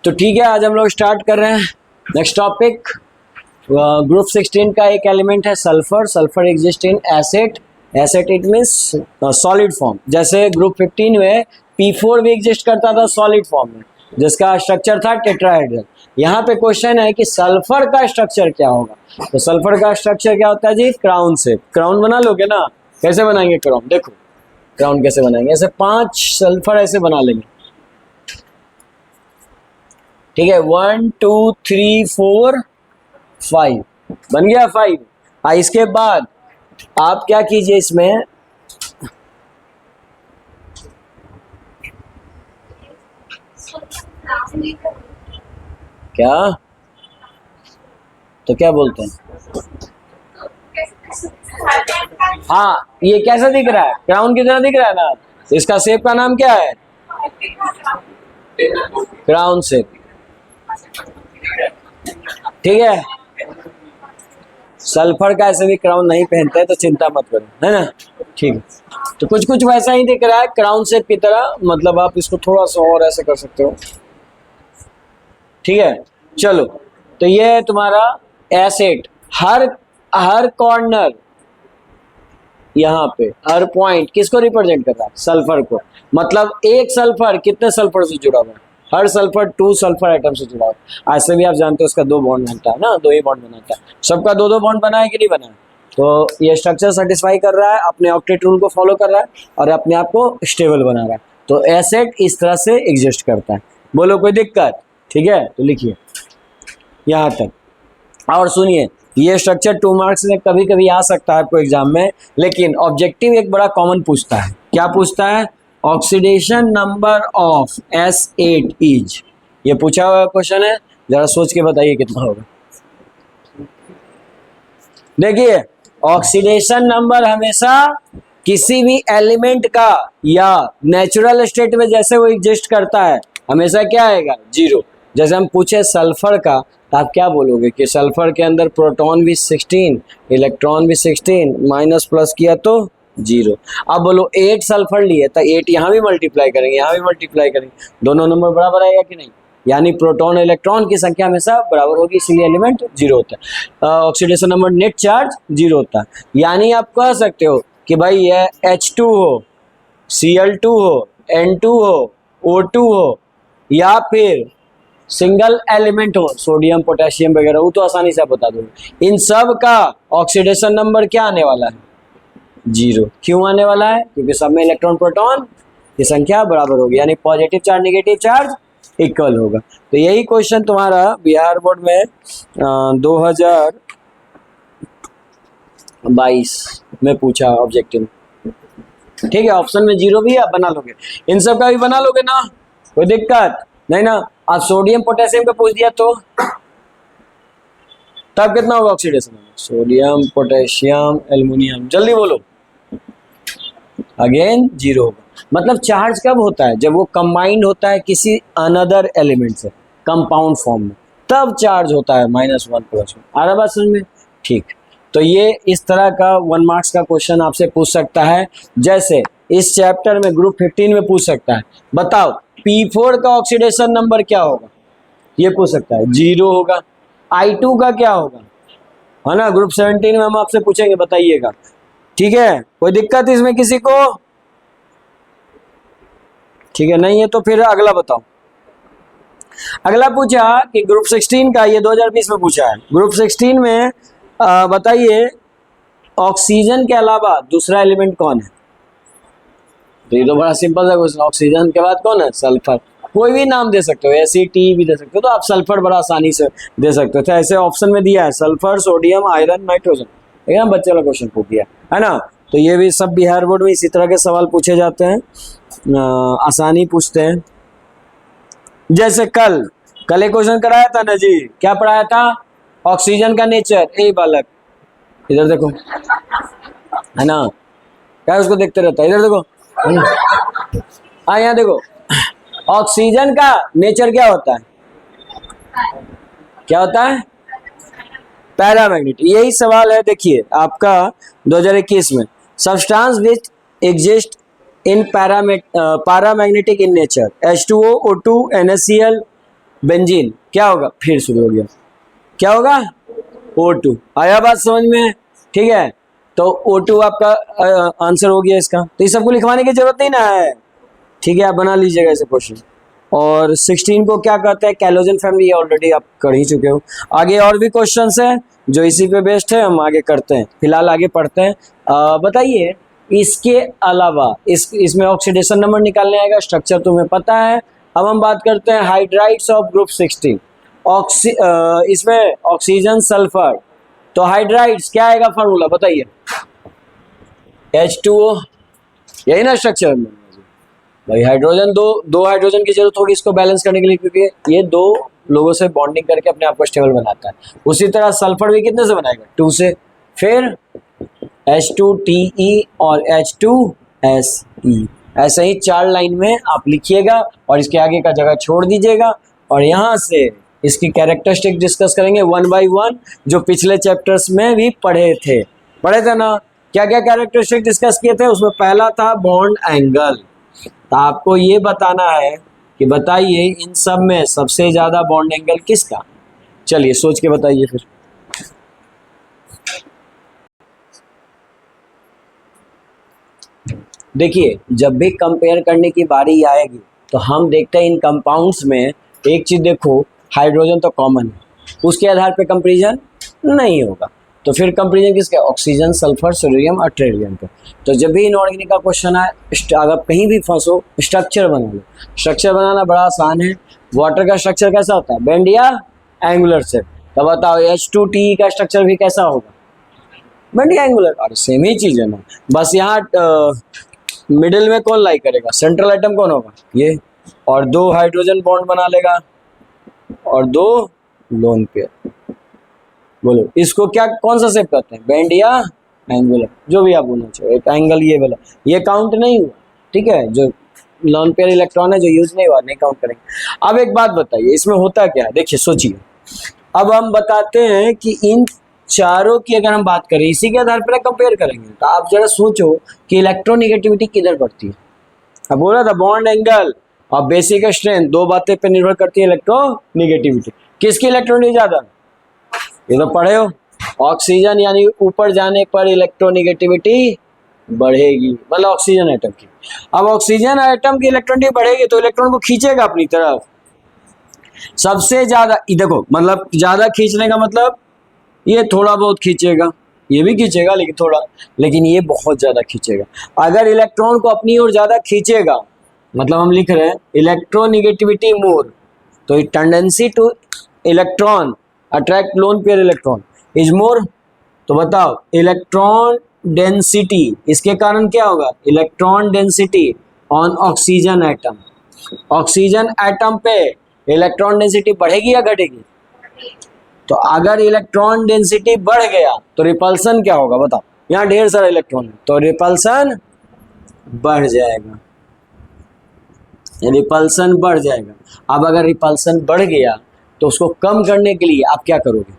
तो ठीक है, आज हम लोग स्टार्ट कर रहे हैं नेक्स्ट टॉपिक। ग्रुप 16 का एक एलिमेंट है sulphur. Sulphur exist in acid. Acid it means solid form. जैसे ग्रुप 15 में P4 भी एग्जिस्ट करता था सॉलिड फॉर्म में, जिसका स्ट्रक्चर था टेट्राहेड्रल। यहाँ पे क्वेश्चन है कि सल्फर का स्ट्रक्चर क्या होगा। तो सल्फर का स्ट्रक्चर क्या होता है जी? Crown shape. क्राउन बना लोगे ना? कैसे बनाएंगे क्राउन? देखो क्राउन कैसे बनाएंगे, ऐसे 5 सल्फर ऐसे बना लेंगे, ठीक है। 1 2 3 4 5 बन गया 5। इसके बाद आप क्या कीजिए, इसमें क्या तो क्या बोलते हैं? हाँ, ये कैसा दिख रहा है? क्राउन की तरह दिख रहा है ना? इसका शेप का नाम क्या है? क्राउन शेप, ठीक है। सल्फर का ऐसे भी क्राउन नहीं पहनते हैं तो चिंता मत करो, है ना? ठीक है, तो कुछ कुछ वैसा ही दिख रहा है क्राउन शेप की तरह, मतलब आप इसको थोड़ा सा और ऐसे कर सकते हो, ठीक है। चलो, तो ये है तुम्हारा एसिड। हर कॉर्नर यहाँ पे, हर पॉइंट किसको रिप्रेजेंट कर रहा है? सल्फर को। मतलब एक सल्फर कितने सल्फर से जुड़ा हुआ है? हर सल्फर 2 सल्फर एटम से जुड़ा हुआ है। ऐसे भी आप जानते हो उसका 2 बॉन्ड बनता है ना, 2 ही बॉन्ड बनाता है। सबका 2-2 बॉन्ड बना है कि नहीं बना है? तो ये स्ट्रक्चर सेटिस्फाई कर रहा है, अपने ऑक्टेट रूल को फॉलो कर रहा है और अपने आप को स्टेबल बना रहा है। तो एसिड इस तरह से एग्जिस्ट करता है। बोलो कोई दिक्कत? ठीक है, तो लिखिए यहाँ तक। और सुनिए, ये स्ट्रक्चर 2 मार्क्स में कभी कभी आ सकता है आपको एग्जाम में, लेकिन ऑब्जेक्टिव एक बड़ा कॉमन पूछता है। क्या पूछता है? Oxidation number of S8 is. ये पूछा हुआ क्वेश्चन है, जरा सोच के बताइए कितना होगा। देखिए, ऑक्सीडेशन नंबर हमेशा किसी भी एलिमेंट का या नेचुरल स्टेट में जैसे वो एग्जिस्ट करता है, हमेशा क्या आएगा? 0। जैसे हम पूछे सल्फर का, तो आप क्या बोलोगे कि सल्फर के अंदर प्रोटॉन भी 16, इलेक्ट्रॉन भी 16, माइनस प्लस किया तो 0। अब बोलो 8 सल्फर लिए तो 8 यहाँ भी मल्टीप्लाई करेंगे, यहाँ भी मल्टीप्लाई करेंगे, दोनों नंबर बराबर आएगा कि नहीं? यानी प्रोटॉन इलेक्ट्रॉन की संख्या हमेशा बराबर होगी, इसलिए एलिमेंट 0 होता है। ऑक्सीडेशन नंबर नेट चार्ज 0 होता है। यानी आप कह सकते हो कि भाई ये H2 हो, Cl2 हो, N2 हो, O2 हो, या फिर सिंगल एलिमेंट हो, सोडियम पोटेशियम वगैरह, वो तो आसानी से आप बता दोगे। इन सब का ऑक्सीडेशन नंबर क्या आने वाला है? 0। क्यों आने वाला है? क्योंकि सब में इलेक्ट्रॉन प्रोटॉन की संख्या बराबर होगी, यानी positive charge negative charge equal होगा। तो यही क्वेश्चन तुम्हारा बिहार बोर्ड में 2022 में पूछा ऑब्जेक्टिव, ठीक है। ऑप्शन में 0 भी आप बना लोगे, इन सब का भी बना लोगे ना, कोई दिक्कत नहीं ना। आप सोडियम पोटेशियम का पूछ दिया तो तब कितना होगा ऑक्सीडेशन? सोडियम पोटेशियम एल्युमिनियम, जल्दी बोलो। अगेन 0 होगा। मतलब चार्ज कब होता है? जब वो कंबाइंड होता है किसी अनदर एलिमेंट से कंपाउंड फॉर्म में, तब चार्ज होता है -1 +1। आ रहा बात समझ में? ठीक। तो ये इस तरह का 1 मार्क्स का क्वेश्चन आपसे पूछ सकता है। जैसे इस चैप्टर में ग्रुप 15 में पूछ सकता है, बताओ P4 का ऑक्सीडेशन नंबर क्या होगा? ये पूछ सकता है, 0 होगा। I2 का क्या होगा, है ना? ग्रुप 17 में हम आपसे पूछेंगे, बताइएगा, ठीक है। कोई दिक्कत इसमें किसी को? ठीक है, नहीं है तो फिर अगला बताओ। अगला पूछा कि ग्रुप 16 का, ये 2020 में पूछा है। ग्रुप 16 में बताइए ऑक्सीजन के अलावा दूसरा एलिमेंट कौन है? तो ये तो बड़ा सिंपल सा क्वेश्चन। ऑक्सीजन के बाद कौन है? सल्फर। कोई भी नाम दे सकते हो, Cat भी दे सकते हो, तो आप सल्फर बड़ा आसानी से दे सकते हो। तो ऐसे ऑप्शन में दिया है सल्फर, सोडियम, आयरन, नाइट्रोजन, एकदम बच्चे वाला क्वेश्चन पूछ दिया है ना। तो ये भी सब बिहार बोर्ड में इसी तरह के सवाल पूछे जाते हैं, आसानी पूछते हैं। जैसे कल एक क्वेश्चन कराया था ना जी, क्या पढ़ाया था? ऑक्सीजन का नेचर। ए बालक इधर देखो, है ना, क्या उसको देखते रहता है? इधर देखो, हाँ यहाँ देखो, ऑक्सीजन का नेचर क्या होता है? क्या होता है? पैरामैग्नेटिक। यही सवाल है, देखिए आपका 2021 में। Substance which exist in paramagnetic in nature, H2O, O2, NaCl, benzene, क्या होगा? फिर शुरू हो गया, क्या होगा? O2। आया बात समझ में? ठीक है, तो O2 आपका आंसर हो गया इसका। तो ये सबको लिखवाने की जरूरत नहीं ना है, ठीक है, आप बना लीजिएगा ऐसे क्वेश्चन। और 16 को क्या कहते हैं? कैलोजन फैमिली, ऑलरेडी आप कर ही चुके हो। आगे और भी क्वेश्चंस हैं जो इसी पे बेस्ड है, हम आगे करते हैं। फिलहाल आगे पढ़ते हैं। बताइए, इसके अलावा इसमें ऑक्सीडेशन नंबर निकालने आएगा, स्ट्रक्चर तुम्हें पता है। अब हम बात करते हैं हाइड्राइड्स ऑफ ग्रुप 16। इसमें ऑक्सीजन सल्फर, तो हाइड्राइड्स क्या आएगा फॉर्मूला बताइए? H2O, यही ना स्ट्रक्चर में भाई। हाइड्रोजन दो हाइड्रोजन की जरूरत होगी इसको बैलेंस करने के लिए, क्योंकि ये दो लोगों से बॉन्डिंग करके अपने आप को स्टेबल बनाता है। उसी तरह सल्फर भी कितने से बनाएगा? 2 से। फिर H2Te और H2Se, ऐसे ही 4 लाइन में आप लिखिएगा और इसके आगे का जगह छोड़ दीजिएगा। और यहाँ से इसकी कैरेक्टरिस्टिक डिस्कस करेंगे 1 by 1, जो पिछले चैप्टर्स में भी पढ़े थे ना। क्या क्या कैरेक्टरिस्टिक डिस्कस किए थे? उसमें पहला था बॉन्ड एंगल। तो आपको ये बताना है कि बताइए इन सब में सबसे ज्यादा बॉन्ड एंगल किसका? चलिए सोच के बताइए फिर। देखिए, जब भी कंपेयर करने की बारी आएगी तो हम देखते हैं इन कंपाउंड्स में एक चीज देखो, हाइड्रोजन तो कॉमन है, उसके आधार पे कंपैरिजन नहीं होगा। तो फिर कंपैरिजन किसके? ऑक्सीजन, सल्फर, सोडियम और ट्रिटियम पे। तो जब भी इनऑर्गेनिक का क्वेश्चन आए, अगर कहीं भी फंसो, स्ट्रक्चर बना लो। स्ट्रक्चर बनाना बड़ा आसान है। वाटर का स्ट्रक्चर कैसा होता है? बेंड या एंगुलर शेप। तो बताओ H2Te का स्ट्रक्चर भी कैसा होगा? बेंड या एंगुलर। और सेम ही चीज है ना, बस यहाँ मिडिल में कौन लाई करेगा? सेंट्रल एटम कौन होगा? ये। और 2 हाइड्रोजन बॉन्ड बना लेगा और 2 लोन पेयर। बोलो इसको क्या, कौन सा शेप कहते हैं? बेंड या एंगुलर, जो भी आप बोलना चाहो। एक एंगल ये वाला, ये काउंट नहीं हुआ, ठीक है। जो लोन पेयर इलेक्ट्रॉन है जो यूज नहीं हुआ, नहीं काउंट करेंगे। अब एक बात बताइए, इसमें होता क्या है? देखिए सोचिए। अब हम बताते हैं कि इन चारों की अगर हम बात करें, इसी के आधार पर कंपेयर करेंगे, तो आप जरा सोचो कि इलेक्ट्रोनिगेटिविटी किधर बढ़ती है। अब बोला था बॉन्ड एंगल और बेसिक स्ट्रेंथ, 2 बातें पे निर्भर करती है इलेक्ट्रोनिगेटिविटी। किसकी इलेक्ट्रॉनिक ज्यादा? ये तो पढ़े हो। ऑक्सीजन यानी ऊपर जाने पर इलेक्ट्रोनिगेटिविटी बढ़ेगी, मतलब ऑक्सीजन एटम की। अब ऑक्सीजन एटम की इलेक्ट्रोनिटी बढ़ेगी तो इलेक्ट्रॉन को खींचेगा अपनी तरफ सबसे ज्यादा। देखो, मतलब ज्यादा खींचने का मतलब ये थोड़ा बहुत खींचेगा, ये भी खींचेगा लेकिन थोड़ा, लेकिन ये बहुत ज्यादा खींचेगा। अगर इलेक्ट्रॉन को अपनी ओर ज्यादा खींचेगा, मतलब हम लिख रहे हैं इलेक्ट्रोनिगेटिविटी मोर, तो tendency two electron attract lone pair electron is more. तो बताओ इलेक्ट्रॉन डेंसिटी, इसके कारण क्या होगा? Electron density on oxygen atom, oxygen atom पे इलेक्ट्रॉन डेंसिटी बढ़ेगी या घटेगी? तो अगर इलेक्ट्रॉन डेंसिटी बढ़ गया तो रिपल्सन क्या होगा? बताओ, यहाँ ढेर सारा इलेक्ट्रॉन है तो रिपल्सन बढ़ जाएगा, रिपल्सन बढ़ जाएगा। अब अगर रिपल्सन बढ़ गया तो उसको कम करने के लिए आप क्या करोगे?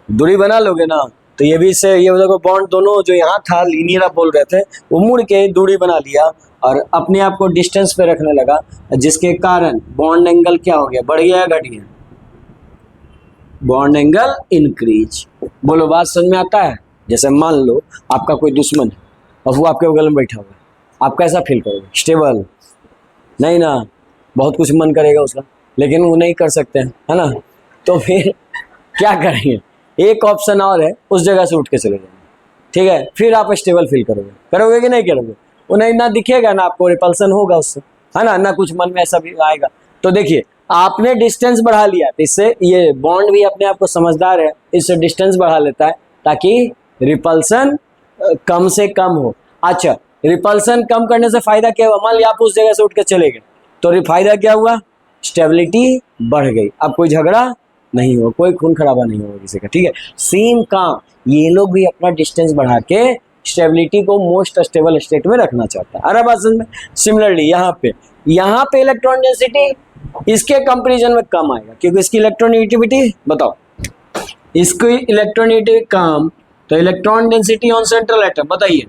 दूरी बना लोगे ना। तो ये भी से ये देखो, बॉन्ड दोनों जो यहाँ था लीनियर आप बोल रहे थे, वो मुड़ के दूरी बना लिया और अपने आप को डिस्टेंस पे रखने लगा, जिसके कारण बॉन्ड एंगल क्या हो गया? बढ़ गया या घट गया? Bond angle increase. बोलो बात समझ में आता है? जैसे मान लो आपका कोई दुश्मन है और वो आपके बगल में बैठा हुआ है, आप कैसा फील करोगे? स्टेबल नहीं ना, बहुत कुछ मन करेगा उसका, लेकिन वो नहीं कर सकते हैं, है ना। तो फिर क्या करेंगे? एक ऑप्शन और है, उस जगह से उठ के चले जाएंगे, ठीक है। फिर आप स्टेबल फील करोगे कि नहीं करोगे? वो नहीं ना दिखेगा ना आपको, रिपल्सन होगा उससे, है ना, ना कुछ मन में ऐसा भी आएगा। तो देखिए, आपने डिस्टेंस बढ़ा लिया, इससे ये बॉन्ड भी अपने आप को समझदार है, इससे डिस्टेंस बढ़ा लेता है ताकि रिपल्सन कम से कम हो। अच्छा, रिपल्सन कम करने से फायदा क्या हुआ? मान लिया आप उस जगह से उठ के चले गए, तो फायदा क्या हुआ? स्टेबिलिटी बढ़ गई। अब कोई झगड़ा नहीं हुआ, कोई खून खराबा नहीं हुआ किसी का, ठीक है। सेम काम ये लोग भी अपना डिस्टेंस बढ़ा के स्टेबिलिटी को मोस्ट स्टेबल स्टेट में रखना चाहता है। अरे बात समझ में? सिमिलरली यहाँ पे इलेक्ट्रॉन डेंसिटी इसके कंपैरिजन में कम आएगा, क्योंकि इसकी इलेक्ट्रोनेगेटिविटी, बताओ इसकी इलेक्ट्रोनेगेटिविटी कम, तो electron density on central atom बताइए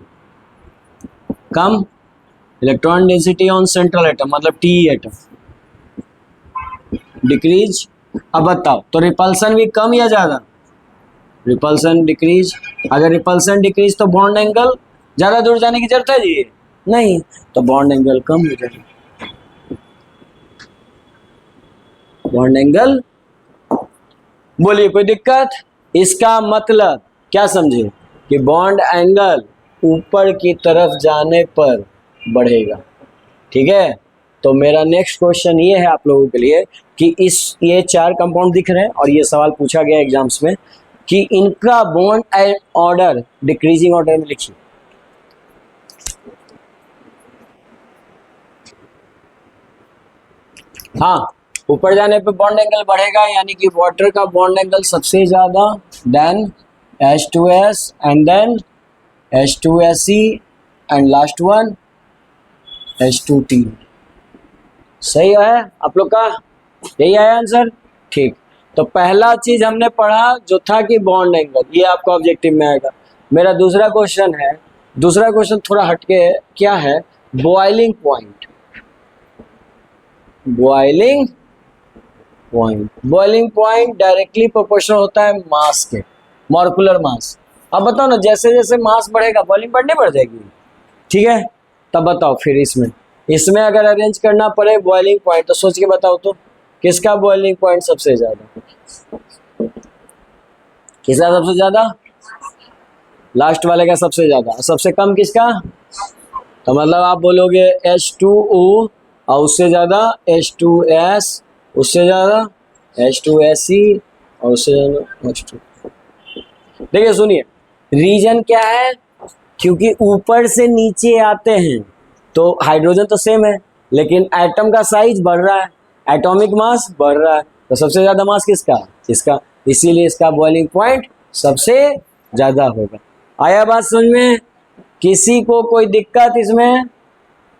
कम, electron density on central atom मतलब टी एटम डिक्रीज। अब बताओ तो रिपल्सन भी कम या ज्यादा? Repulsion decrease. अगर रिपल्सन डिक्रीज तो बॉन्ड एंगल ज्यादा दूर जाने की जरूरत है जी? नहीं, तो बॉन्ड एंगल कम हो जाएगा। बॉन्ड एंगल, बोलिए कोई दिक्कत? इसका मतलब क्या समझे कि बॉन्ड एंगल ऊपर की तरफ जाने पर बढ़ेगा। ठीक है, तो मेरा नेक्स्ट क्वेश्चन ये है आप लोगों के लिए कि ये 4 कंपाउंड दिख रहे हैं और ये सवाल पूछा गया एग्जाम्स में कि इनका bond and order decreasing order में लिखिए। हाँ, ऊपर जाने पे बॉन्ड एंगल बढ़ेगा, यानी कि वाटर का बॉन्ड एंगल सबसे ज्यादा, then H2S and then H2SE and last one H2T। सही है आप लोग का? यही आया आंसर? ठीक, तो पहला चीज हमने पढ़ा जो था कि बॉन्ड एंगल, ये आपका ऑब्जेक्टिव में आएगा। मेरा दूसरा क्वेश्चन है, दूसरा क्वेश्चन थोड़ा हटके है, क्या है? Boiling point. Boiling point, boiling point directly proportional होता है मास के, मॉलिक्यूलर मास। अब बताओ ना, जैसे जैसे मास बढ़ेगा बॉइलिंग पॉइंट नहीं बढ़ जाएगी? ठीक है, तब बताओो फिर इसमें अगर अरेंज करना पड़े बॉइलिंग पॉइंट तो सोच के बताओ तो किसका बॉइलिंग पॉइंट सबसे ज्यादा? किसका सबसे ज्यादा? लास्ट वाले का सबसे ज्यादा। सबसे कम किसका? तो मतलब आप बोलोगे H2O और उससे ज्यादा H2S, उससे ज्यादा H2SE और उससे ज्यादा H2। देखिए सुनिए, रीजन क्या है? क्योंकि ऊपर से नीचे आते हैं तो हाइड्रोजन तो सेम है लेकिन एटम का साइज बढ़ रहा है, एटॉमिक मास बढ़ रहा है, तो सबसे ज्यादा मास किसका? इसका, इसीलिए इसका बॉइलिंग पॉइंट सबसे ज्यादा होगा। आया बात समझ में? किसी को कोई दिक्कत इसमें?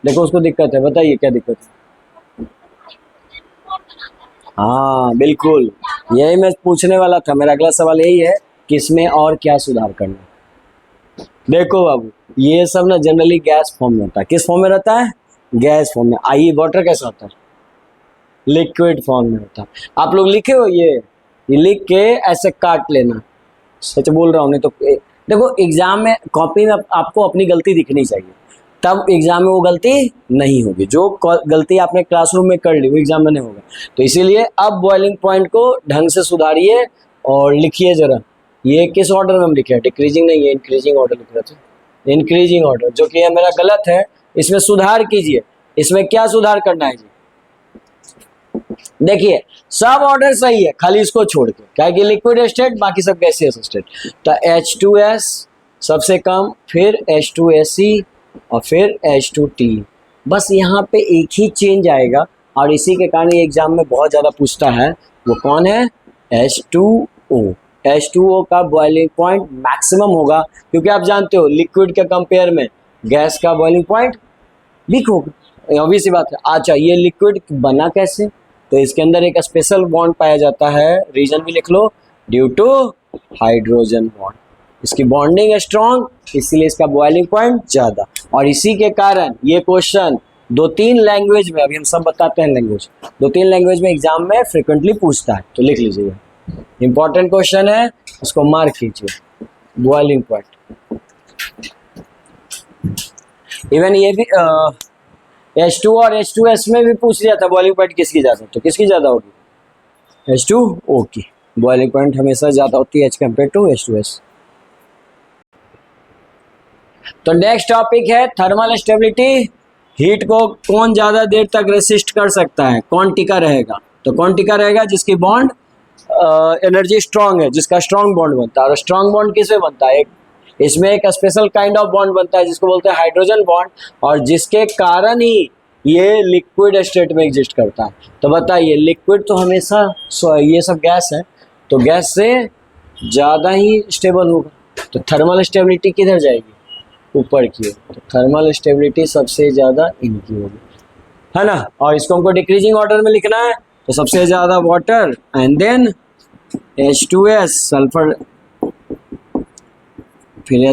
देखो उसको दिक्कत है, बताइए क्या दिक्कत है? हाँ बिल्कुल, यही मैं पूछने वाला था, मेरा अगला सवाल यही है कि इसमें और क्या सुधार करना। देखो बाबू, ये सब ना जनरली गैस फॉर्म में होता है। किस फॉर्म में रहता है? गैस फॉर्म में। आइए वाटर कैसा होता है? लिक्विड फॉर्म में होता है। आप लोग लिखे हो ये लिख के ऐसे काट लेना, सच बोल रहा हूँ, नहीं तो देखो एग्जाम में कॉपी में आपको अपनी गलती दिखनी चाहिए, तब एग्जाम में वो गलती नहीं होगी। जो गलती आपने क्लासरूम में कर ली वो एग्जाम में नहीं होगा। तो इसीलिए अब बॉइलिंग पॉइंट को ढंग से सुधारिए और लिखिए जरा। ये किस ऑर्डर में हम लिखे हैं? डिक्रीजिंग नहीं है, इंक्रीजिंग ऑर्डर लिख रहे थे, इंक्रीजिंग ऑर्डर, जो कि मेरा गलत है। इसमें सुधार कीजिए। इसमें क्या सुधार करना है जी? देखिए सब ऑर्डर सही है खाली इसको छोड़ के, क्या कि लिक्विड स्टेट बाकी सब गैसियस स्टेट। तो H2S सबसे कम, फिर H2SE और फिर H2T। बस यहाँ पे एक ही चेंज आएगा और इसी के कारण ये एग्जाम में बहुत ज़्यादा पूछता है। वो कौन है? H2O। H2O का बॉइलिंग पॉइंट मैक्सिमम होगा, क्योंकि आप जानते हो लिक्विड के कंपेयर में गैस का बॉइलिंग पॉइंट वीक होगा, ऑब्वियस सी बात है। अच्छा, ये लिक्विड बना कैसे? तो इसके अंदर एक स्पेशल बॉन्ड पाया जाता है, रीजन भी लिख लो, ड्यू टू हाइड्रोजन बॉन्ड। इसकी बॉन्डिंग स्ट्रॉन्ग, इसीलिए इसका बॉइलिंग पॉइंट ज्यादा। और इसी के कारण ये क्वेश्चन 2-3 लैंग्वेज में, अभी हम सब बताते हैं लैंग्वेज, 2-3 लैंग्वेज में एग्जाम में फ्रिक्वेंटली पूछता है, तो लिख लीजिए। इंपॉर्टेंट क्वेश्चन है, उसको मार्क कीजिए, बॉइलिंग पॉइंट। इवन ये भी H2 और H2S में भी पूछ लिया था बॉइलिंग पॉइंट किसकी ज्यादा, तो किसकी ज्यादा होगी? H2O की बॉइलिंग पॉइंट हमेशा ज्यादा होती है एज कम्पेयर टू H2S। तो नेक्स्ट टॉपिक है थर्मल स्टेबिलिटी। हीट को कौन ज्यादा देर तक रेसिस्ट कर सकता है, कौन टिका रहेगा? तो कौन टिका रहेगा? जिसकी बॉन्ड एनर्जी स्ट्रांग है, जिसका स्ट्रांग बॉन्ड बनता है। और स्ट्रांग बॉन्ड किसमें बनता है? इसमें एक स्पेशल काइंड ऑफ बॉन्ड बनता है जिसको बोलते हैं हाइड्रोजन बॉन्ड, और जिसके कारण ही ये लिक्विड स्टेट में एग्जिस्ट करता है। तो बताइए, लिक्विड तो हमेशा ये सब गैस है, तो गैस से ज़्यादा ही स्टेबल होगा। तो थर्मल स्टेबिलिटी किधर जाएगी? ऊपर की ओर। तो थर्मल स्टेबिलिटी सबसे ज़्यादा इनकी होगी, है ना। और इसको हमको डिक्रीजिंग ऑर्डर में लिखना है, तो सबसे ज़्यादा water and then H2S sulphur, फिर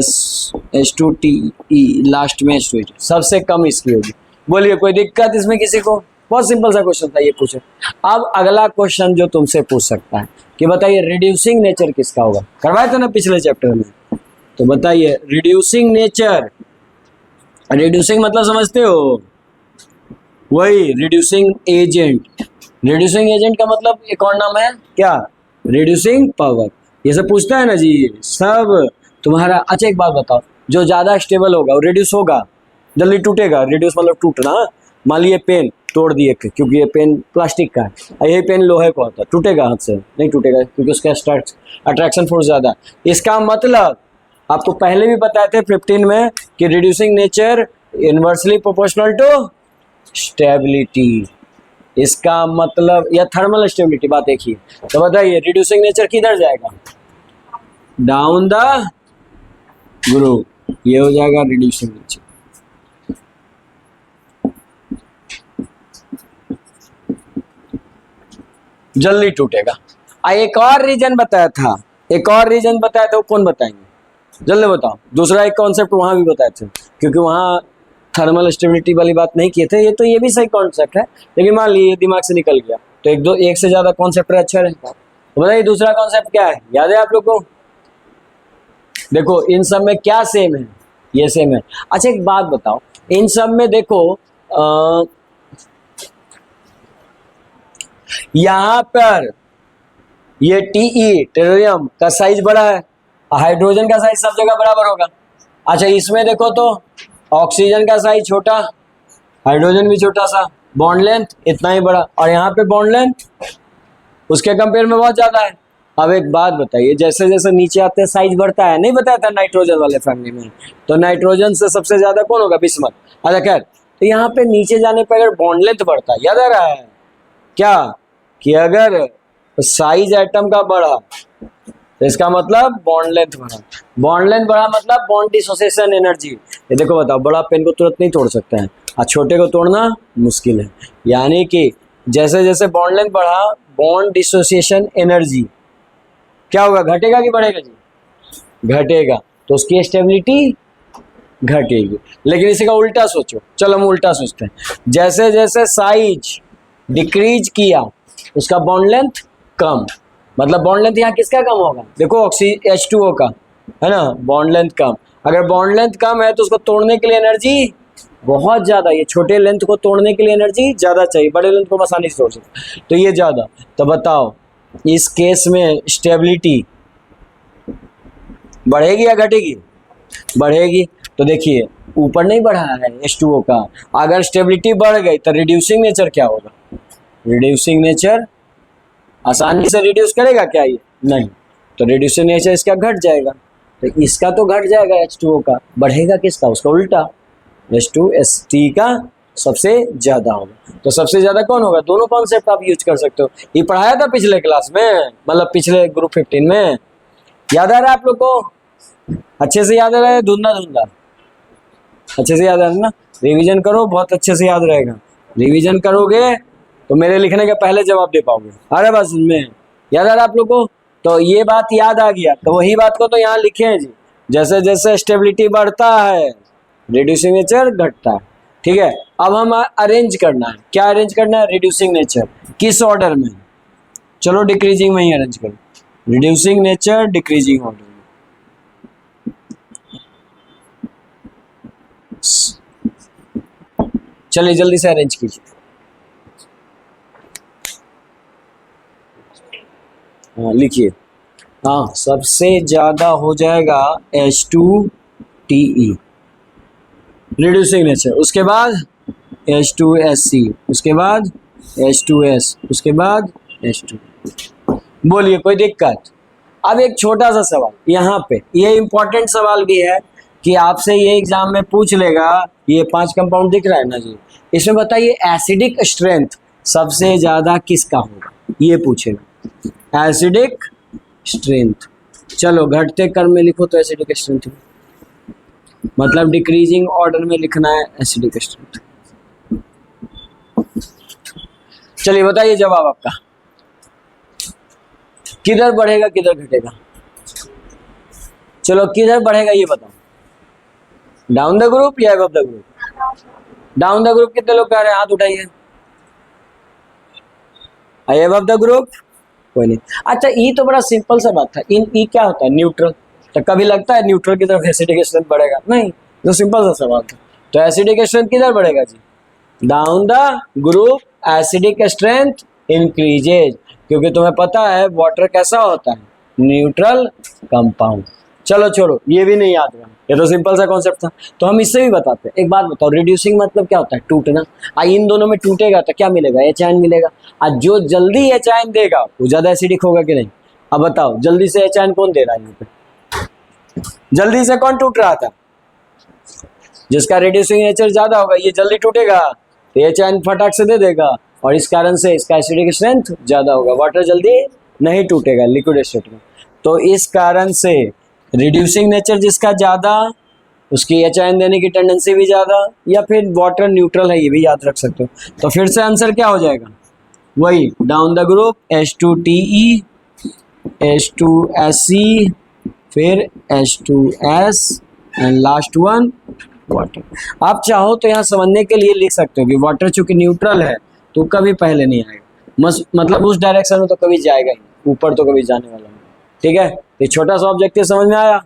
H2TE, लास्ट में H2H, सबसे कम इसकी होगी। बोलिए कोई दिक्कत इसमें किसी को? बहुत सिंपल सा क्वेश्चन था ये, पूछे। अब अगला क्वेश्चन जो तुमसे पूछ सकता है कि बताइए रिड्यूसिंग नेचर किसका होगा? करवाए थे ना पिछले चैप्टर में, तो बताइए रिड्यूसिंग नेचर। रिड्यूसिंग मतलब समझते हो? वही रिड्यूसिंग एजेंट। रिड्यूसिंग एजेंट का मतलब एक और नाम है क्या? Reducing power. ये सब पूछता है ना जी सब तुम्हारा। अच्छा एक बात बताओ, जो ज्यादा स्टेबल होगा वो रिड्यूस होगा, जल्दी टूटेगा। रिड्यूस मतलब टूटना। मान लीजिए पेन तोड़ दिए, क्योंकि ये पेन प्लास्टिक का है, ये पेन लोहे का होता है, टूटेगा हाथ से? नहीं टूटेगा, क्योंकि उसका अट्रैक्शन फोर्स ज्यादा है। इसका मतलब आपको पहले भी बताए थे 15 में कि reducing nature inversely proportional to stability. इसका मतलब या थर्मल स्टेबिलिटी, बात एक ही। तो बताइए रिड्यूसिंग नेचर किधर जाएगा? डाउन द ग्रुप, ये हो जाएगा रिड्यूसिंग नेचर। जल्दी टूटेगा। एक और रीजन बताया था, एक और रीजन बताया था, वो कौन बताएंगे? जल्दी बताओ। दूसरा एक कॉन्सेप्ट वहां भी बताए थे, क्योंकि वहां थर्मल स्टेबिलिटी वाली बात नहीं किए थे। ये तो ये भी सही कॉन्सेप्ट है, लेकिन मान लीजिए दिमाग से निकल गया तो एक से ज्यादा कॉन्सेप्ट अच्छा रहेगा। तो बताइए दूसरा कॉन्सेप्ट क्या है? याद है आप लोग को? देखो इन सब में क्या सेम है? ये सेम है। अच्छा एक बात बताओ, इन सब में देखो यहां पर ये टीई टेरियम का साइज बड़ा है, हाइड्रोजन का साइज सब जगह बराबर होगा। अच्छा इसमें देखो तो ऑक्सीजन का साइज छोटा, हाइड्रोजन भी छोटा सा, बॉन्ड लेंथ इतना ही बड़ा, और यहाँ पे बॉन्ड लेंथ उसके कंपेयर में बहुत ज्यादा है। अब एक बात बताइए, जैसे जैसे नीचे आते हैं साइज बढ़ता है, नहीं बताया था नाइट्रोजन वाले फैमिली में, तो नाइट्रोजन से सबसे ज्यादा कौन होगा? बिस्मथ। अच्छा खैर, तो यहाँ पे नीचे जाने पर अगर बॉन्ड लेंथ बढ़ता है, याद आ रहा है क्या कि अगर साइज एटम का बढ़ा तो इसका मतलब बॉन्ड लेंथ बढ़ा। बॉन्ड लेंथ बढ़ा मतलब बॉन्ड डिसोसिएशन एनर्जी। ये देखो बताओ, बड़ा पेन को तुरंत नहीं तोड़ सकते हैं और छोटे को तोड़ना मुश्किल है। यानी कि जैसे जैसे बॉन्ड लेंथ बढ़ा, बॉन्ड डिसोसिएशन एनर्जी क्या होगा? घटेगा कि बढ़ेगा जी? घटेगा, तो उसकी स्टेबिलिटी घटेगी। लेकिन इसी का उल्टा सोचो, चलो हम उल्टा सोचते हैं। जैसे जैसे साइज डिक्रीज किया उसका बॉन्ड लेंथ कम, मतलब बॉन्ड लेंथ यहाँ किसका कम होगा? देखो H2O का है ना, बॉन्ड लेंथ कम। अगर बॉन्ड लेंथ कम है तो उसको तोड़ने के लिए एनर्जी बहुत ज्यादा, ये छोटे लेंथ को तोड़ने के लिए एनर्जी ज्यादा चाहिए, बड़े लेंथ को आसानी से तोड़ सकते, तो ये ज्यादा। तो बताओ इस केस में स्टेबिलिटी बढ़ेगी या घटेगी? बढ़ेगी। तो देखिए ऊपर नहीं बढ़ा है H2O का, अगर स्टेबिलिटी बढ़ गई तो रिड्यूसिंग नेचर क्या होगा? रिड्यूसिंग नेचर आसानी से रिड्यूस करेगा क्या? ये नहीं, तो रिड्यूसिंग नेचर इसका घट जाएगा। तो इसका तो घट जाएगा H2O का, बढ़ेगा किसका? उसका उल्टा, H2ST का सबसे ज्यादा होगा। तो सबसे ज्यादा कौन होगा? दोनों कॉन्सेप्ट आप यूज कर सकते हो, ये पढ़ाया था पिछले क्लास में, मतलब पिछले ग्रुप 15 में। याद आ रहा है आप लोग को? अच्छे से याद आ रहा है? धुंधा धुंधा अच्छे से याद आ रहा है ना? रिवीजन करो, बहुत अच्छे से याद रहेगा। रिवीजन करोगे तो मेरे लिखने के पहले जवाब दे पाओगे। अरे बस में याद आ रहा है आप लोग को? तो ये बात याद आ गया, तो वही बात को तो यहाँ लिखे हैं जी। जैसे जैसे स्टेबिलिटी बढ़ता है रिड्यूसिंग नेचर घटता है। ठीक है, अब हम अरेंज करना है, क्या अरेंज करना है? रिड्यूसिंग नेचर किस ऑर्डर में? चलो डिक्रीजिंग में ही अरेंज करो, रिड्यूसिंग नेचर डिक्रीजिंग ऑर्डर में। चलिए जल्दी से अरेंज कीजिए। हाँ लिखिए। हाँ सबसे ज्यादा हो जाएगा H2TE रिड्यूसिंग नेचर, उसके बाद H2SC, उसके बाद H2S, उसके बाद H2। बोलिए कोई दिक्कत? अब एक छोटा सा सवाल यहाँ पे, ये इंपॉर्टेंट सवाल भी है कि आपसे ये एग्जाम में पूछ लेगा। ये 5 कंपाउंड दिख रहा है ना जी, इसमें बताइए एसिडिक स्ट्रेंथ सबसे ज्यादा किसका होगा? ये पूछेगा एसिडिक स्ट्रेंथ। चलो घटते क्रम में लिखो तो एसिडिक स्ट्रेंथ, मतलब डिक्रीजिंग ऑर्डर में लिखना है एसिडिक स्ट्रेंथ। चलिए बताइए जवाब आपका, किधर बढ़ेगा किधर घटेगा? चलो किधर बढ़ेगा ये बताओ, डाउन द ग्रुप या above the group? Down the group कितने लोग कह रहे हैं, हाथ उठाइए। अबव द ग्रुप कोई नहीं। अच्छा ई तो बड़ा सिंपल सा बात था, इन ई क्या होता है, न्यूट्रल। तो कभी लगता है न्यूट्रल की तरफ एसिडिक स्ट्रेंथ बढ़ेगा? नहीं, तो सिंपल सा सवाल था। तो एसिडिक स्ट्रेंथ किधर बढ़ेगा जी, down the group acidic strength increases, क्योंकि तुम्हें पता है वाटर कैसा होता है, न्यूट्रल कंपाउंड। चलो छोड़ो, ये भी नहीं याद रहा, ये तो सिंपल सा कॉन्सेप्ट था। तो हम इससे भी बताते हैं। एक बात बताओ, रिड्यूसिंग मतलब क्या होता है, टूटना। इन दोनों में टूटेगा तो क्या मिलेगा, एच मिलेगा। आज जो जल्दी एच देगा वो ज्यादा एसिडिक होगा कि नहीं? अब बताओ जल्दी से एच कौन दे रहा है यहाँ पे, जल्दी से कौन टूट रहा था, जिसका रिड्यूसिंग नेचर ज्यादा होगा, ये जल्दी टूटेगा तो एच फटाक से दे देगा, और इस कारण से इसका एसिडिक स्ट्रेंथ ज्यादा होगा। वाटर जल्दी नहीं टूटेगा लिक्विड स्टेट में, तो इस कारण से रिड्यूसिंग नेचर जिसका ज्यादा, उसकी एच देने की टेंडेंसी भी ज्यादा, या फिर वाटर न्यूट्रल है, ये भी याद रख सकते हो। तो फिर से आंसर क्या हो जाएगा, वही down the group H2TE H2SE फिर H2S and last one water. आप चाहो तो यहाँ समझने के लिए लिख सकते हो कि वाटर चूंकि न्यूट्रल है तो कभी पहले नहीं आएगा, मतलब उस डायरेक्शन में तो कभी जाएगा ही, ऊपर तो कभी जाने वाला नहीं। ठीक है, ये छोटा सा ऑब्जेक्टिव समझ में आया,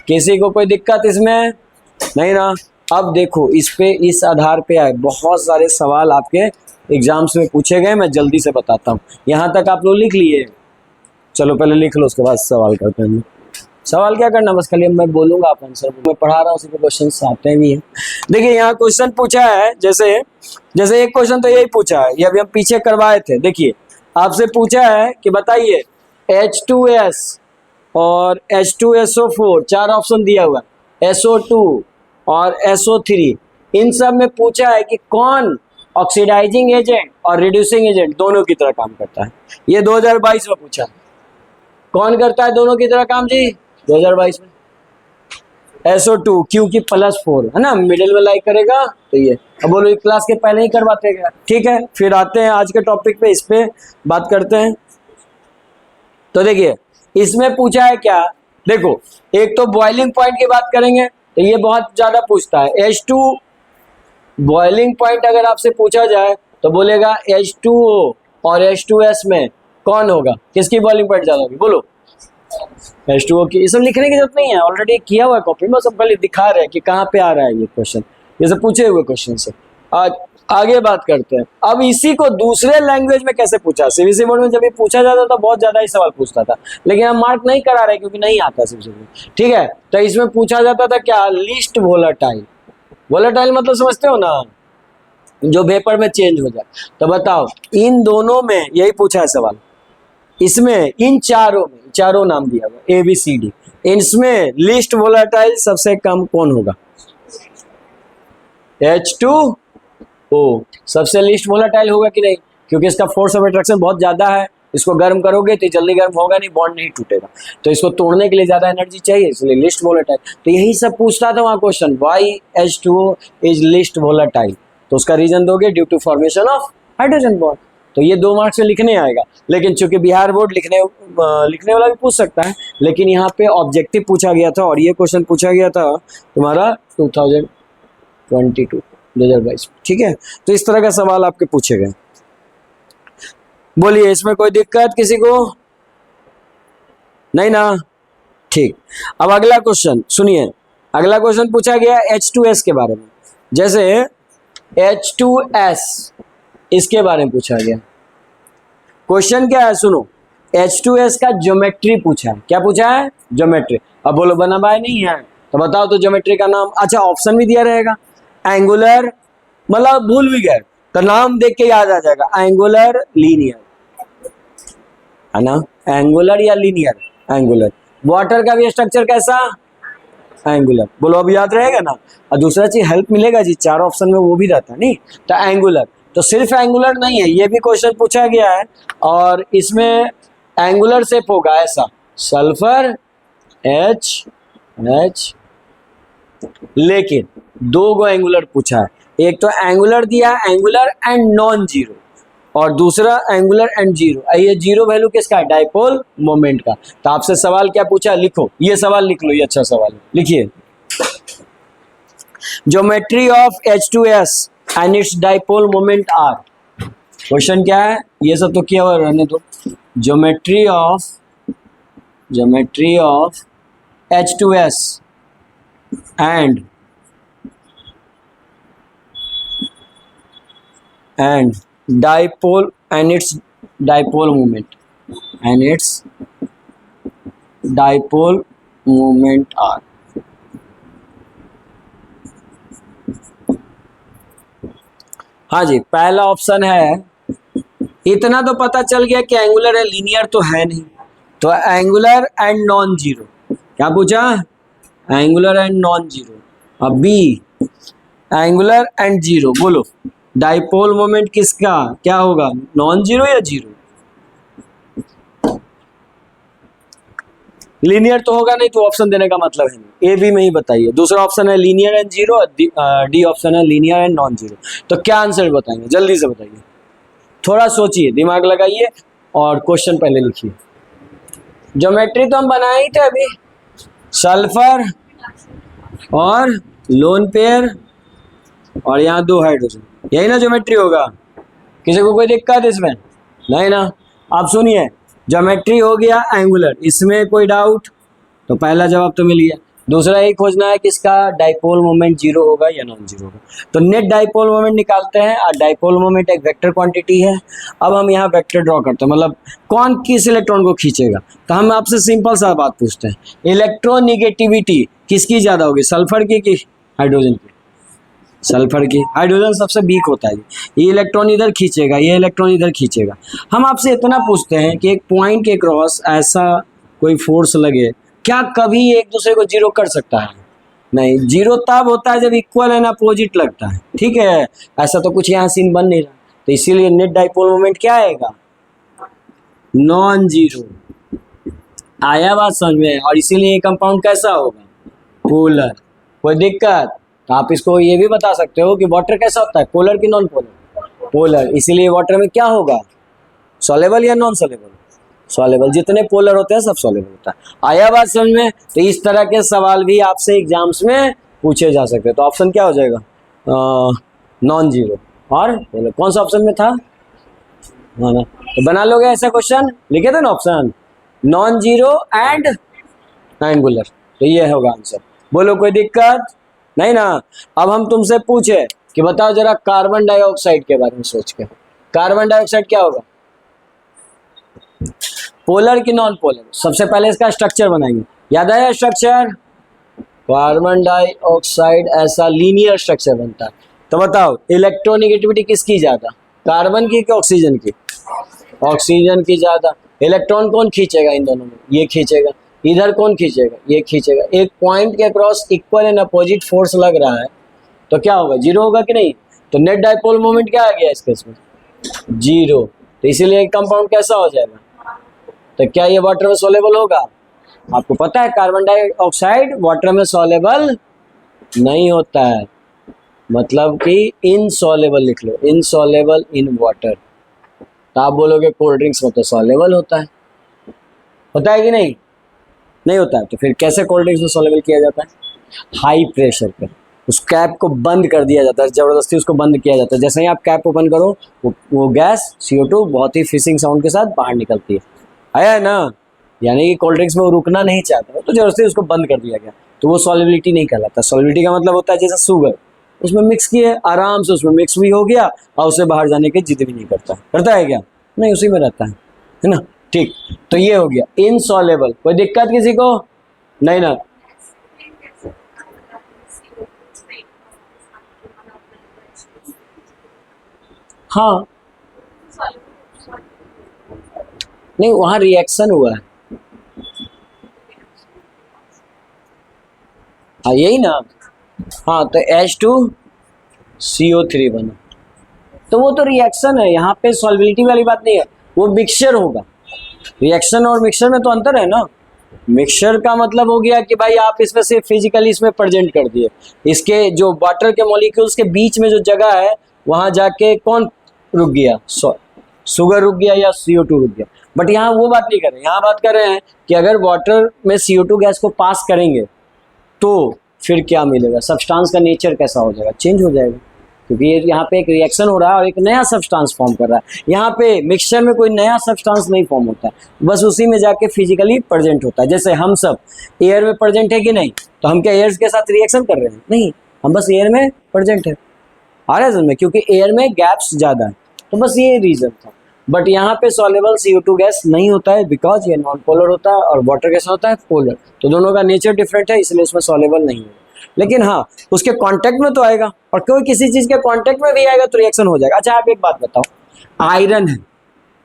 किसी को कोई दिक्कत इसमें नहीं ना? अब देखो इस पे, इस आधार पे आए बहुत सारे सवाल आपके एग्जाम्स में पूछे गए, मैं जल्दी से बताता हूँ। यहाँ तक आप लोग लिख लिए, चलो पहले लिख लो, उसके बाद सवाल करते हैं। सवाल क्या करना, बस खाली मैं बोलूंगा आप आंसर, मैं पढ़ा रहा हूँ उसी पे क्वेश्चन आते भी हैं। देखिए यहाँ क्वेश्चन पूछा है, जैसे एक क्वेश्चन तो यही पूछा है, ये अभी हम पीछे करवाए थे। देखिए आपसे पूछा है कि बताइए H2S और H2SO4, 4 ऑप्शन दिया हुआ है, SO2 और SO3, इन सब में पूछा है कि कौन ऑक्सीडाइजिंग एजेंट और रिड्यूसिंग एजेंट दोनों की तरह काम करता है। ये 2022 में पूछा है, कौन करता है दोनों की तरह काम जी 2022 में? SO2, क्योंकि +4 है ना, मिडिल में लाइक करेगा, तो ये अब बोलो क्लास के पहले ही करवाते क्या? ठीक है, फिर आते हैं आज के टॉपिक पे, इस पे बात करते हैं। तो देखिए इसमें पूछा है क्या, देखो एक तो बॉइलिंग पॉइंट की बात करेंगे तो ये बहुत ज्यादा पूछता है। H2 बॉइलिंग पॉइंट अगर आपसे पूछा जाए तो बोलेगा H2O और H2S में कौन होगा, किसकी बॉइलिंग पॉइंट ज्यादा होगी, बोलो। H2O की। ये सब लिखने की जरूरत नहीं है, ऑलरेडी किया हुआ है कॉपी में, सब पहले दिखा रहे हैं कि कहाँ पे आ रहा है ये क्वेश्चन, ये सब पूछे हुए क्वेश्चन से। आज आगे बात करते हैं। अब इसी को दूसरे लैंग्वेज में कैसे पूछा, सीबीएसई बोर्ड में जब ये पूछा जाता था बहुत ज्यादा ही सवाल पूछता था, लेकिन हम मार्क नहीं करा रहे क्योंकि नहीं आता सीबीएसई में। ठीक है, तो इसमें पूछा जाता था क्या, लीस्ट वोलेटाइल। वोलेटाइल मतलब समझते हो ना, जो वेपर में चेंज हो जाए। तो बताओ इन दोनों में यही पूछा है सवाल, इसमें इन चारों में, चारों नाम दिया हुआ ABCD, इसमें लीस्ट वोलेटाइल सबसे कम कौन होगा, H2O सबसे लीस्ट वोलेटाइल होगा कि नहीं, क्योंकि इसका फोर्स ऑफ अट्रैक्शन बहुत ज्यादा है, इसको गर्म करोगे तो जल्दी गर्म होगा नहीं, बॉन्ड नहीं टूटेगा, तो इसको तोड़ने के लिए ज्यादा एनर्जी चाहिए, इसलिए लीस्ट वोलेटाइल। तो यही सब पूछता था वहां question, why H2O is least volatile, तो उसका रीजन दोगे due to formation of hydrogen bond. तो ये 2 मार्क्स से लिखने आएगा, लेकिन चूंकि बिहार बोर्ड लिखने वाला भी पूछ सकता है, लेकिन यहाँ पे ऑब्जेक्टिव पूछा गया था और ये क्वेश्चन पूछा गया था तुम्हारा 2022। ठीक है, तो इस तरह का सवाल आपके पूछे गए। बोलिए इसमें कोई दिक्कत किसी को नहीं ना? ठीक, अब अगला क्वेश्चन सुनिए। अगला क्वेश्चन पूछा गया H2S के बारे में, जैसे H2S इसके बारे में पूछा गया। क्वेश्चन क्या है सुनो, H2S का ज्योमेट्री पूछा है। क्या पूछा है? ज्योमेट्री। अब बोलो बना बाय नहीं है तो बताओ तो ज्योमेट्री का नाम। अच्छा ऑप्शन भी दिया रहेगा, एंगुलर, मतलब भूल भी गए तो नाम देख के याद आ जाएगा, एंगुलर लीनियर, है ना, एंगुलर या लीनियर, एंगुलर। वाटर का भी स्ट्रक्चर कैसा, एंगुलर। बोलो अब याद रहेगा ना। और दूसरा चीज हेल्प मिलेगा जी, 4 ऑप्शन में वो भी रहता नहीं, तो एंगुलर। तो सिर्फ एंगुलर नहीं है, ये भी क्वेश्चन पूछा गया है, और इसमें एंगुलर शेप होगा ऐसा, सल्फर H, लेकिन 2 एंगुलर पूछा है। एक तो एंगुलर दिया, एंगुलर एंड नॉन जीरो, और दूसरा एंगुलर एंड जीरो। ये जीरो वैल्यू किसका है? डाइपोल मोमेंट का। तो आपसे सवाल क्या पूछा, लिखो, ये सवाल लिख लो, ये अच्छा सवाल है, लिखिए। Geometry of H2S and its dipole moment are. Question क्या है, ये सब तो किया हुआ रहने दो। Geometry of H2S and dipole and its dipole moment are। हाँ जी, पहला ऑप्शन है, इतना तो पता चल गया कि एंगुलर है, लीनियर तो है नहीं, तो एंगुलर एंड नॉन जीरो। क्या पूछा? Angular and non zero. अब बी, एंगुलर एंड जीरो। बोलो डाइपोल मोमेंट किसका क्या होगा, नॉन जीरो या जीरो? लीनियर तो होगा नहीं, तो ऑप्शन देने का मतलब है नहीं। ए बी में ही बताइए। दूसरा ऑप्शन है linear and zero, D option है लीनियर एंड नॉन जीरो। तो क्या आंसर बताएंगे, जल्दी से बताइए, थोड़ा सोचिए, दिमाग लगाइए और क्वेश्चन पहले लिखिए। ज्योमेट्री तो हम बनाए ही थे अभी, सल्फर और लोन पेयर और यहाँ 2 हाइड्रोजन, यही ना ज्योमेट्री होगा। किसी को कोई दिक्कत इसमें? नहीं ना। आप सुनिए, ज्योमेट्री हो गया एंगुलर, इसमें कोई डाउट? तो पहला जवाब तो मिल गया। दूसरा ही खोजना है किसका, डाइपोल मोमेंट जीरो होगा या नॉन जीरो होगा। तो नेट डाइपोल मोमेंट निकालते हैं, और डाइपोल मोमेंट एक वेक्टर क्वांटिटी है। अब हम यहाँ वेक्टर ड्रॉ करते हैं, मतलब कौन किस इलेक्ट्रॉन को खींचेगा। तो हम आपसे सिंपल सा बात पूछते हैं, इलेक्ट्रोनिगेटिविटी किसकी ज्यादा होगी, सल्फर की कि हाइड्रोजन की? सल्फर की। हाइड्रोजन सबसे वीक होता है, ये इलेक्ट्रॉन इधर खींचेगा, ये इलेक्ट्रॉन इधर खींचेगा। हम आपसे इतना पूछते हैं कि एक पॉइंट के क्रॉस ऐसा कोई फोर्स लगे, क्या कभी एक दूसरे को जीरो कर सकता है? नहीं, जीरो तब होता है जब इक्वल एंड अपोजिट लगता है, ठीक है। ऐसा तो कुछ यहाँ सीन बन नहीं रहा, तो इसीलिए नेट डाइपोल मोमेंट क्या आएगा, नॉन जीरो। आया बात समझ में? और इसीलिए ये कंपाउंड कैसा होगा, पोलर। कोई दिक्कत? तो आप इसको ये भी बता सकते हो कि वाटर कैसा होता है, पोलर कि नॉन पोलर? पोलर। इसीलिए वाटर में क्या होगा, सॉल्युबल या नॉन सॉल्युबल? सॉल्युबल। जितने पोलर होते हैं सब सॉल्युबल होता है। आया बात समझ में? तो इस तरह के सवाल भी आपसे एग्जाम्स में पूछे जा सकते हैं। तो ऑप्शन क्या हो जाएगा, नॉन जीरो और पोलर। कौन सा ऑप्शन में था, हाँ ना। तो बना लोगे ऐसा क्वेश्चन, लिखे थे ना option, non zero and angular. तो ये होगा आंसर। बोलो कोई दिक्कत नहीं ना। अब हम तुमसे पूछे कि बताओ जरा कार्बन डाइऑक्साइड के बारे में सोच के, कार्बन डाइऑक्साइड क्या होगा, पोलर की नॉन पोलर? सबसे पहले इसका स्ट्रक्चर बनाएंगे, याद आया स्ट्रक्चर? कार्बन डाइऑक्साइड ऐसा लीनियर स्ट्रक्चर बनता है। तो बताओ इलेक्ट्रोनिगेटिविटी किसकी ज्यादा, कार्बन की कि ऑक्सीजन की? ऑक्सीजन की ज्यादा। इलेक्ट्रॉन कौन खींचेगा इन दोनों में, ये खींचेगा। इधर कौन खींचेगा, ये खींचेगा। एक पॉइंट के across equal and opposite force लग रहा है, तो क्या होगा, जीरो होगा कि नहीं? तो नेट डाइपोल मोमेंट क्या आ गया इस केस में, जीरो। तो इसीलिए कंपाउंड कैसा हो जाएगा, तो क्या ये वाटर में सॉल्युबल होगा? आपको पता है कार्बन डाइऑक्साइड वाटर में सॉल्युबल नहीं होता है, मतलब कि इनसॉल्युबल लिख लो, इनसॉल्युबल इन वाटर। तो आप बोलोगे कोल्ड ड्रिंक्स में तो सॉल्युबल होता है कि नहीं? नहीं होता है। तो फिर कैसे कोल्ड ड्रिंक्स में सॉल्युबल किया जाता है, हाई प्रेशर पे उस कैप को बंद कर दिया जाता है, जबरदस्ती उसको बंद किया जाता है। जैसे ही आप कैप ओपन करो वो गैस CO2 बहुत ही फिशिंग साउंड के साथ बाहर निकलती है, आया है ना। यानी कि कोल्ड ड्रिंक्स में वो रुकना नहीं चाहता, तो जबरदस्ती उसको बंद कर दिया गया, तो वो सॉल्युबिलिटी नहीं कहलाता। सॉल्युबिलिटी का मतलब होता है जैसे शुगर उसमें मिक्स किए, आराम से उसमें मिक्स भी हो गया और उसे बाहर जाने की जिद भी नहीं करता है क्या? नहीं, उसी में रहता है ना। ठीक, तो ये हो गया इनसॉल्युबल। कोई दिक्कत किसी को? नहीं ना। हाँ, नहीं वहां रिएक्शन हुआ है, हाँ यही ना। हाँ, तो H2CO3 बना, तो वो तो रिएक्शन है, यहाँ पे सॉल्युबिलिटी वाली बात नहीं है, वो मिक्सचर होगा। रिएक्शन और मिक्सचर में तो अंतर है ना। मिक्सचर का मतलब हो गया कि भाई आप इसमें से फिजिकली इसमें प्रेजेंट कर दिए, इसके जो वाटर के मॉलिक्यूल्स के बीच में जो जगह है वहां जाके कौन रुक गया, शुगर रुक गया या CO2 रुक गया। बट यहाँ वो बात नहीं कर रहे, यहाँ बात कर रहे हैं कि अगर वाटर में CO2 गैस को पास करेंगे तो फिर क्या मिलेगा, सब्सटेंस का नेचर कैसा हो जाएगा, चेंज हो जाएगा, क्योंकि ये यहाँ पे एक रिएक्शन हो रहा है और एक नया सब्सटेंस फॉर्म कर रहा है। यहाँ पे मिक्सचर में कोई नया सब्सटेंस नहीं फॉर्म होता है, बस उसी में जाके फिजिकली प्रेजेंट होता है। जैसे हम सब एयर में प्रेजेंट है कि नहीं, तो हम क्या एयर के साथ रिएक्शन कर रहे हैं? नहीं, हम बस एयर में प्रेजेंट है। आ रहा है समझ में, क्योंकि एयर में गैप्स ज़्यादा है, तो बस ये रीज़न था। बट यहाँ पे सॉल्युबल CO2 गैस नहीं होता है, बिकॉज ये नॉन पोलर होता है और वाटर कैसा होता है, पोलर, तो दोनों का नेचर डिफरेंट है, इसलिए इसमें सॉल्युबल नहीं है। लेकिन हाँ, उसके कांटेक्ट में तो आएगा, और कोई किसी चीज़ के कांटेक्ट में भी आएगा तो रिएक्शन हो जाएगा। अच्छा, आप एक बात बताओ, आयरन है,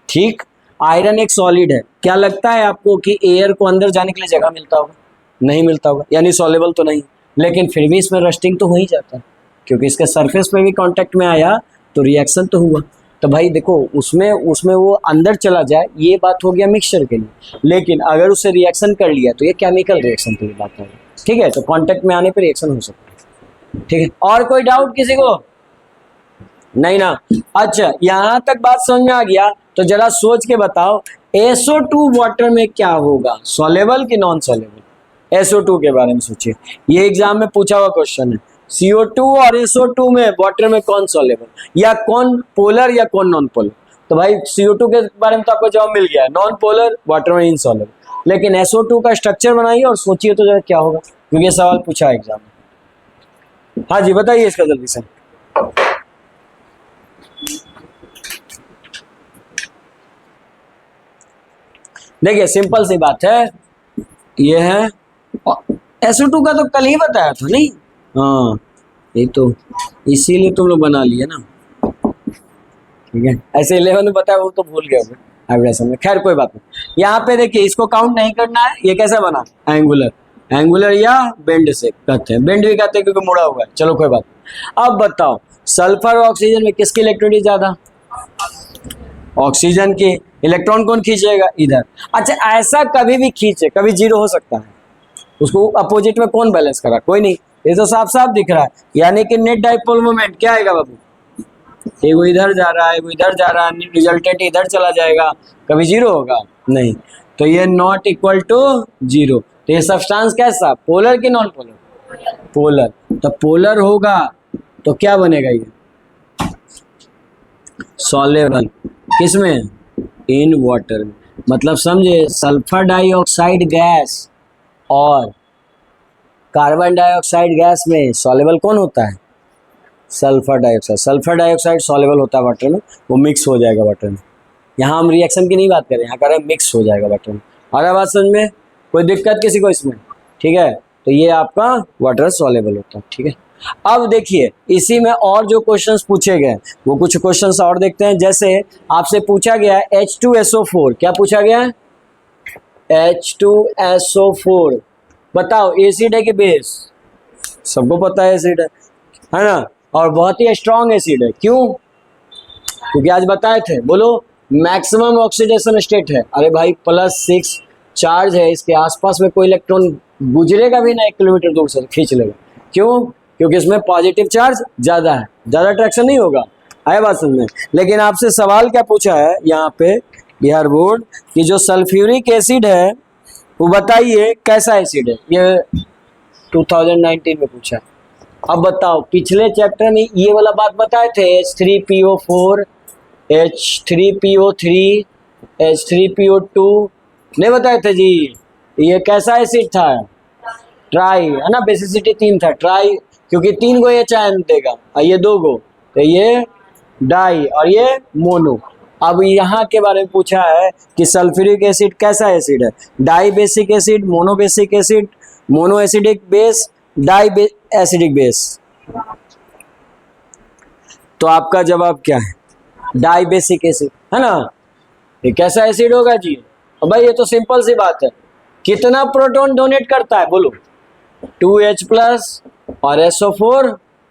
ठीक, आयरन एक सॉलिड है, क्या लगता है आपको कि एयर को अंदर जाने के लिए जगह मिलता होगा? नहीं मिलता होगा, यानी सॉल्युबल तो नहीं, लेकिन फिर भी इसमें रस्टिंग तो हो ही जाता है, क्योंकि इसके सरफेस पे भी कांटेक्ट में आया तो रिएक्शन तो हुआ। तो भाई देखो, उसमें वो अंदर चला जाए, ये बात हो गया मिक्सचर के लिए, लेकिन अगर उससे रिएक्शन कर लिया तो ये केमिकल रिएक्शन की बात है, ठीक है। तो कांटेक्ट में आने पर रिएक्शन हो सकता है, ठीक है। और कोई डाउट किसी को? नहीं ना? अच्छा, यहाँ तक बात समझ में आ गया, तो जरा सोच के बताओ SO2 वाटर में क्या होगा, सॉल्युबल कि नॉन सॉल्युबल? SO2 के बारे में सोचिए, ये एग्जाम में पूछा हुआ क्वेश्चन है। CO2 और SO2 में वाटर में कौन सॉल्युबल, या कौन पोलर या कौन नॉन पोलर? तो भाई CO2 के बारे में तो आपको जवाब मिल गया है, नॉन पोलर, वाटर में इनसॉल्युबल। लेकिन SO2 का स्ट्रक्चर बनाइए और सोचिए तो जरा क्या होगा, क्योंकि ये सवाल पूछा है एग्जाम में। हाँ जी, बताइए इसका जल्दी से। देखिए, सिंपल सी बात है, ये है SO2 का तो कल ही बताया था नहीं? हाँ, ये तो इसीलिए तुम लोग बना लिए ना, ठीक है। ऐसे 11 में बताया, वो तो भूल गए होंगे में, खैर कोई बात नहीं। यहाँ पे देखिए, इसको काउंट नहीं करना है, ये कैसा बना, एंगुलर या बेंड से कहते हैं, बेंड भी कहते हैं क्योंकि मुड़ा हुआ है, चलो कोई बात नहीं। अब बताओ, सल्फर और ऑक्सीजन में किसकी इलेक्ट्रॉनिटी ज्यादा? ऑक्सीजन की। इलेक्ट्रॉन कौन खींचेगा? इधर। अच्छा, ऐसा कभी भी खींचे, कभी जीरो हो सकता है, उसको अपोजिट में कौन बैलेंस करा? कोई नहीं, ये तो साफ साफ दिख रहा है, यानी कि नेट डाइपोल मोमेंट क्या आएगा बाबू? वो इधर जा रहा है, वो इधर जा रहा है, रिजल्टेंट इधर चला जाएगा, कभी जीरो होगा? नहीं, तो ये नॉट इक्वल टू जीरो। तो ये सब्सटेंस कैसा, पोलर कि नॉन पोलर? पोलर। तो पोलर होगा तो क्या बनेगा ये? सॉल्युबल। किसमें? इन वाटर में। मतलब समझे, सल्फर डाइऑक्साइड गैस और कार्बन डाइऑक्साइड गैस में सॉल्युबल कौन होता है? Sulphur dioxide. Sulphur dioxide soluble होता है वाटर में, वो मिक्स हो जाएगा वाटर में। यहाँ हम रिएक्शन की नहीं बात कर रहे हैं, यहाँ कर रहे हैं मिक्स हो जाएगा वाटर में। आ रहा बात समझ में? कोई दिक्कत किसी को इसमें? ठीक है, तो ये आपका वाटर सॉल्युबल होता है, ठीक है। अब देखिए, इसी में और जो क्वेश्चंस पूछे गए वो कुछ क्वेश्चंस और देखते हैं। जैसे आपसे पूछा गया है H2SO4, क्या पूछा गया है? H2SO4 बताओ, एसिड है कि बेस? सबको पता है एसिड है ना, और बहुत ही स्ट्रॉन्ग एसिड है। क्यों? क्योंकि आज बताए थे, बोलो, मैक्सिमम ऑक्सीडेशन स्टेट है। अरे भाई, +6 चार्ज है, इसके आसपास में कोई इलेक्ट्रॉन गुजरेगा भी ना 1 किलोमीटर दूर से खींच लेगा। क्यों? क्योंकि इसमें पॉजिटिव चार्ज ज़्यादा है, ज़्यादा अट्रैक्शन नहीं होगा। आया बात समझ में? लेकिन आपसे सवाल क्या पूछा है यहाँ पे बिहार बोर्ड कि जो सल्फ्यूरिक एसिड है वो बताइए कैसा एसिड है, ये 2019 में पूछा है। अब बताओ, पिछले चैप्टर में ये वाला बात बताए थे, H3PO4, H3PO3, H3PO2 नहीं बताए थे जी? ये कैसा एसिड था? ट्राई, है ना, बेसिसिटी 3 था, ट्राई, क्योंकि 3 गो H आयन देगा और ये 2 गो, तो ये डाई और ये मोनो। अब यहाँ के बारे में पूछा है कि सल्फ्यूरिक एसिड कैसा एसिड है? Di basic acid, mono basic acid, mono acidic base, di acidic base. तो आपका जवाब क्या है? डाई बेसिक एसिड, है ना। ये कैसा एसिड होगा जी? अब भाई ये तो सिंपल सी बात है, कितना प्रोटॉन डोनेट करता है बोलो? 2H+ और SO4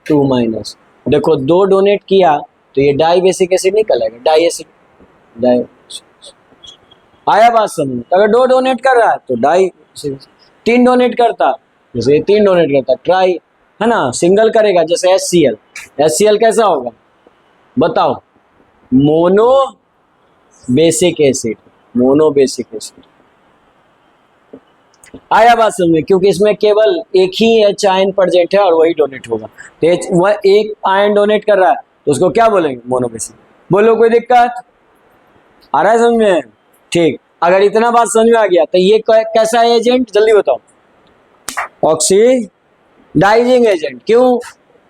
2-। देखो, 2 डोनेट किया तो ये डाई बेसिक एसिड निकलेगा, डाई एसिड, डाई। आया बात समझ? अगर 2 डोनेट कर रहा है तो डाई, 3 डोनेट करता, जैसे 3 डोनेट करता ट्राई, है ना। सिंगल करेगा जैसे HCl कैसा होगा बताओ? Mono basic acid, mono basic acid. आया बात समझ में, क्योंकि इसमें केवल एक ही एच आयन प्रेजेंट है और वही डोनेट होगा। तो वह एक आयन डोनेट कर रहा है तो उसको क्या बोलेंगे? Mono basic. बोलो कोई दिक्कत आ रहा है समझ में? ठीक, अगर इतना बात समझ में आ गया तो ये कैसा है एजेंट, जल्दी बताओ। Oxidising agent. क्यों?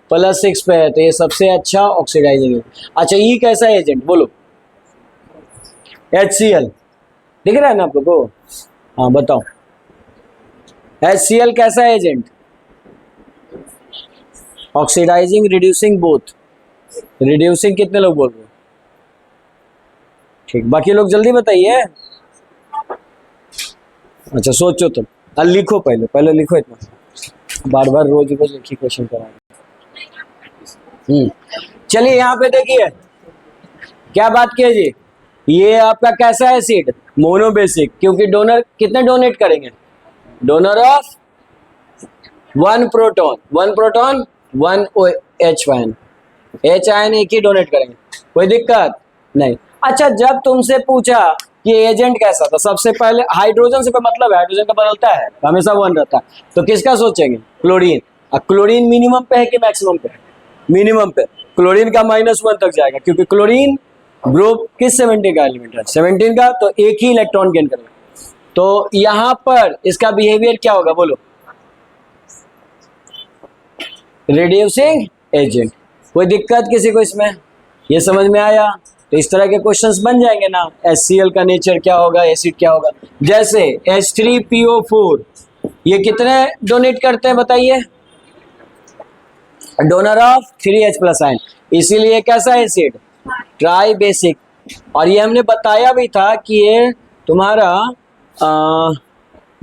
+6 पे है तो ये सबसे अच्छा ऑक्सीडाइजिंग एजेंट। अच्छा ये कैसा एजेंट बोलो? HCl दिख रहा है ना आपको को? हाँ बताओ, HCl कैसा agent? Oxidising, reducing, both. Reducing कितने लोग बोल रहे हो? ठीक, बाकी लोग जल्दी बताइए। अच्छा सोचो तुम, लिखो पहले लिखो, इतना बार बार रोज रोज एक ही क्वेश्चन कराएंगे। चलिए यहाँ पे देखिए क्या बात की है जी, ये आपका कैसा एसिड? मोनोबेसिक, क्योंकि डोनर कितने डोनेट करेंगे? Donor of 1 proton, 1 H ion, H ion एक ही डोनेट करेंगे, कोई दिक्कत नहीं। अच्छा जब तुमसे पूछा कि एजेंट कैसा था, सबसे पहले हाइड्रोजन से कोई मतलब है? हाइड्रोजन का बदलता है, हमेशा 1 रहता है, तो किसका सोचेंगे? क्लोरीन। क्लोरीन मिनिमम पे है कि मैक्सिमम पे है? मिनिमम पे। क्लोरीन का -1 तक जाएगा, क्योंकि क्लोरीन ग्रुप किस 17 का एलिमेंट है? 17 का, तो एक ही इलेक्ट्रॉन गेन करेगा। तो यहां पर इसका बिहेवियर क्या होगा बोलो? Reducing agent. कोई दिक्कत किसी को इसमें? ये समझ में आया? तो इस तरह के क्वेश्चंस बन जाएंगे ना। HCl का नेचर क्या होगा, एसिड क्या होगा। जैसे H3PO4 ये कितने डोनेट करते हैं बताइए? डोनर ऑफ 3H+ आयन, इसीलिए कैसा एसिड? Try basic. और ये हमने बताया भी था कि ये तुम्हारा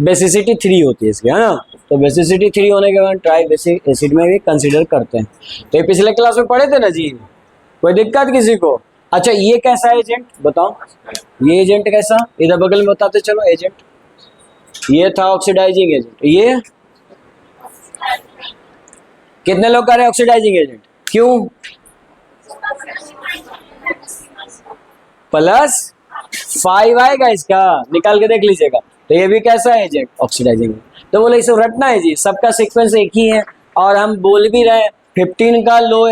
बेसिसिटी 3 होती है इसकी, है ना। तो बेसिसिटी 3 होने के बाद ट्राई बेसिक एसिड में भी कंसीडर करते हैं। तो ये पिछले क्लास में पढ़े थे ना जी, कोई दिक्कत किसी को? अच्छा ये कैसा एजेंट बताओ? ये एजेंट कैसा, इधर बगल में बताते चलो एजेंट। ये था ऑक्सीडाइजिंग एजेंट। ये कितने लोग कह रहे हैं ऑक्सीडाइजिंग एजेंट? क्यों? +5 आएगा इसका, निकाल के देख लीजिएगा। तो ये भी कैसा है एजेंट? ऑक्सीडाइजिंग। तो बोले इसे रटना है जी, सबका सीक्वेंस एक ही है, और हम बोल भी रहे हैं 15 का लो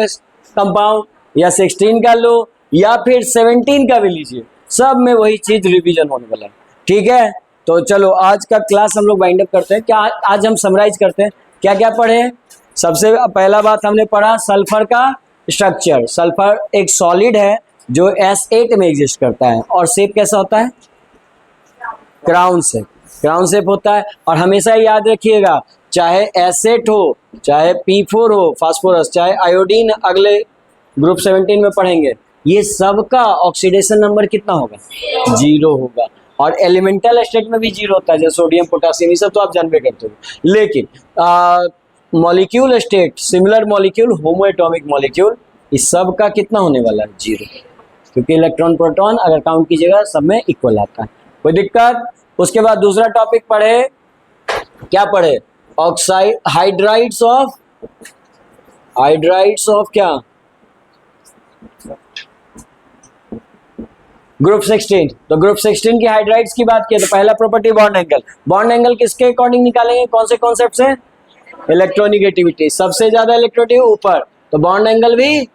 कंपाउंड या 16 का लो या फिर 17 का भी लीजिए, सब में वही चीज रिवीजन होने वाला है। ठीक है, तो चलो आज का क्लास हम लोग वाइंड अप करते हैं। क्या आज हम समराइज करते हैं क्या क्या पढ़े? सबसे पहला बात हमने पढ़ा सल्फर का स्ट्रक्चर। सल्फर एक सॉलिड है जो S8 में एग्जिस्ट करता है, और शेप कैसा होता है? Crown shape. क्राउन शेप होता है। और हमेशा याद रखिएगा, चाहे S8 हो, चाहे P4 हो फास्फोरस, चाहे आयोडीन अगले ग्रुप 17 में पढ़ेंगे, ये सब का ऑक्सीडेशन नंबर कितना होगा? 0 होगा। और एलिमेंटल स्टेट में भी 0 होता है, जैसे सोडियम, पोटेशियम, ये सब तो आप जानबे करते हो। लेकिन मॉलिक्यूल स्टेट, सिमिलर मॉलिक्यूल, होमो एटॉमिक मॉलिक्यूल, इस सब का कितना होने वाला है? 0, क्योंकि इलेक्ट्रॉन प्रोटॉन अगर काउंट कीजिएगा सब में इक्वल आता है। कोई दिक्कत? उसके बाद दूसरा टॉपिक पढ़े, क्या पढ़े? ऑक्साइड हाइड्राइड्स ऑफ क्या? ग्रुप 16। तो ग्रुप 16 की हाइड्राइड्स की बात की तो पहला property bond angle. Bond angle किसके अकॉर्डिंग निकालेंगे? कौन से कॉन्सेप्ट से? इलेक्ट्रोनिगेटिविटी। सबसे ज्यादा इलेक्ट्रोनेगेटिव ऊपर, तो बॉन्ड एंगल भी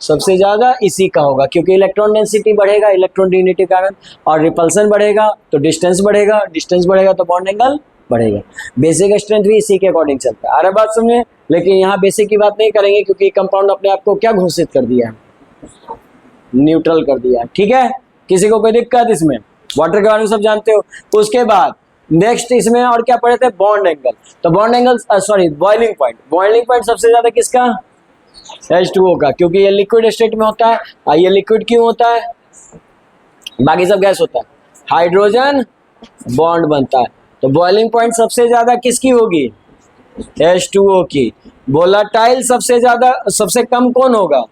सबसे ज्यादा इसी का होगा, क्योंकि इलेक्ट्रॉन डेंसिटी बढ़ेगा इलेक्ट्रॉन यूनिटी के कारण, और रिपल्सन बढ़ेगा तो डिस्टेंस बढ़ेगा, डिस्टेंस बढ़ेगा तो बॉन्ड एंगल बढ़ेगा। बेसिक स्ट्रेंथ भी इसी के अकॉर्डिंग चलता है। अरे बात समझे? लेकिन यहाँ बेसिक की बात नहीं करेंगे, क्योंकि कंपाउंड अपने आप को क्या घोषित कर दिया है? न्यूट्रल कर दिया है। ठीक है, किसी को कोई दिक्कत इसमें? वाटर के बारे में सब जानते हो। उसके बाद नेक्स्ट इसमें और क्या पढ़े थे? Bond angle. तो bond angle boiling point. Boiling point सबसे ज्यादा किसका? H2O का, क्योंकि ये लिक्विड स्टेट में होता है। ये लिक्विड क्यों होता है? बाकी सब गैस होता है। हाइड्रोजन बॉन्ड बनता है, तो बॉइलिंग पॉइंट सबसे ज्यादा किसकी होगी? H2O की। वोलाटाइल सबसे ज्यादा, सबसे कम कौन होगा?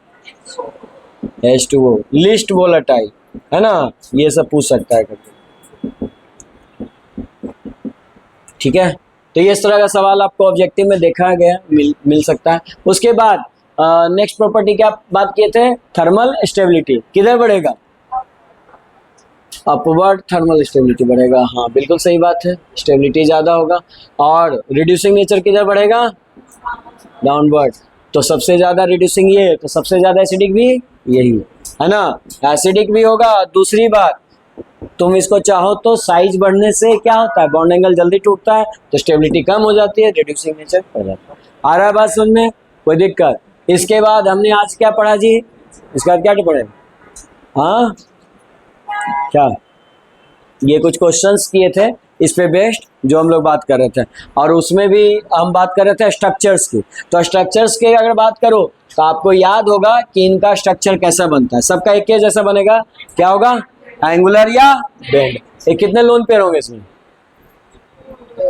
H2O। लिस्ट वोलाटाइल, है ना, ये सब पूछ सकता है करके। ठीक है, तो ये इस तरह का सवाल आपको ऑब्जेक्टिव में देखा गया मिल सकता है। उसके बाद नेक्स्ट प्रॉपर्टी क्या बात किए थे? Thermal stability. किधर बढ़ेगा? अपवर्ड थर्मल स्टेबिलिटी बढ़ेगा, हाँ बिल्कुल सही बात है, स्टेबिलिटी ज़्यादा होगा। और रिड्यूसिंग नेचर किधर बढ़ेगा, डाउनवर्ड। तो सबसे ज़्यादा रिड्यूसिंग ये, तो सबसे ज़्यादा एसिडिक भी यही है ना, एसिडिक भी होगा। दूसरी बात, तुम इसको चाहो तो साइज बढ़ने से क्या होता है, बॉन्ड एंगल जल्दी टूटता है, तो स्टेबिलिटी कम हो जाती है, रिड्यूसिंग नेचर बढ़ जाता है। आ रहा है बात समझ में, कोई दिक्कत? इसके बाद हमने आज क्या पढ़ा जी, इसके बाद क्या पढ़े, हाँ क्या, ये कुछ क्वेश्चंस किए थे इस पे बेस्ड जो हम लोग बात कर रहे थे, और उसमें भी हम बात कर रहे थे स्ट्रक्चर्स की। तो स्ट्रक्चर्स की अगर बात करो तो आपको याद होगा कि इनका स्ट्रक्चर कैसा बनता है, सबका एक ही जैसा बनेगा, क्या होगा, एंगुलर या बेंड। ये कितने लोन पेयर होंगे इसमें,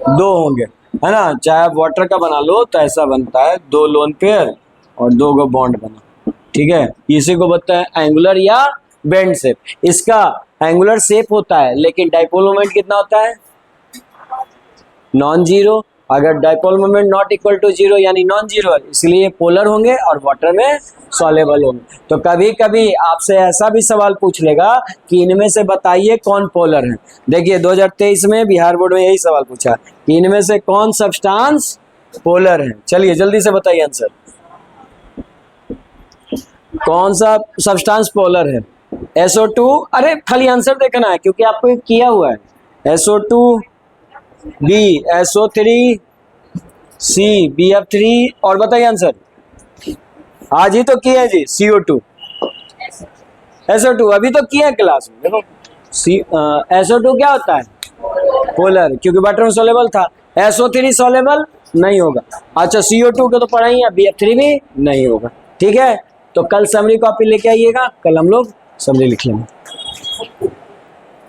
2 होंगे, है ना। चाहे आप वाटर का बना लो तो ऐसा बनता है, 2 लोन पेयर और 2 को बॉन्ड बना, ठीक है। इसी को बोलते हैं एंगुलर या बेंड शेप। इसका एंगुलर शेप होता है लेकिन डाइपोल मोमेंट कितना होता है, नॉन जीरो। अगर dipole moment not equal to zero यानी नॉन जीरो है, इसलिए पोलर होंगे और वाटर में सॉल्युबल होंगे। तो कभी कभी आपसे ऐसा भी सवाल पूछ लेगा कि इनमें से बताइए कौन पोलर है। देखिए 2023 में बिहार बोर्ड में यही सवाल पूछा कि इनमें से कौन सब्सटेंस पोलर है। चलिए जल्दी से बताइए आंसर, कौन सा सब्सटेंस पोलर है। SO2, अरे खाली आंसर देखना है क्योंकि आपको एक किया हुआ है, SO2 B, SO3 C, BF3, और बताइए आंसर, आज ही तो किए हैं जी, CO2 SO2 अभी तो किए हैं क्लास में। देखो SO2 क्या होता है, पोलर, क्योंकि वाटर में सॉल्युबल था। SO3 सॉल्युबल नहीं होगा। अच्छा CO2 को तो पढ़ा ही है, BF3 भी नहीं होगा, ठीक है। तो कल समरी कॉपी लेके आइएगा, कल हम लोग समरी लिख लेंगे।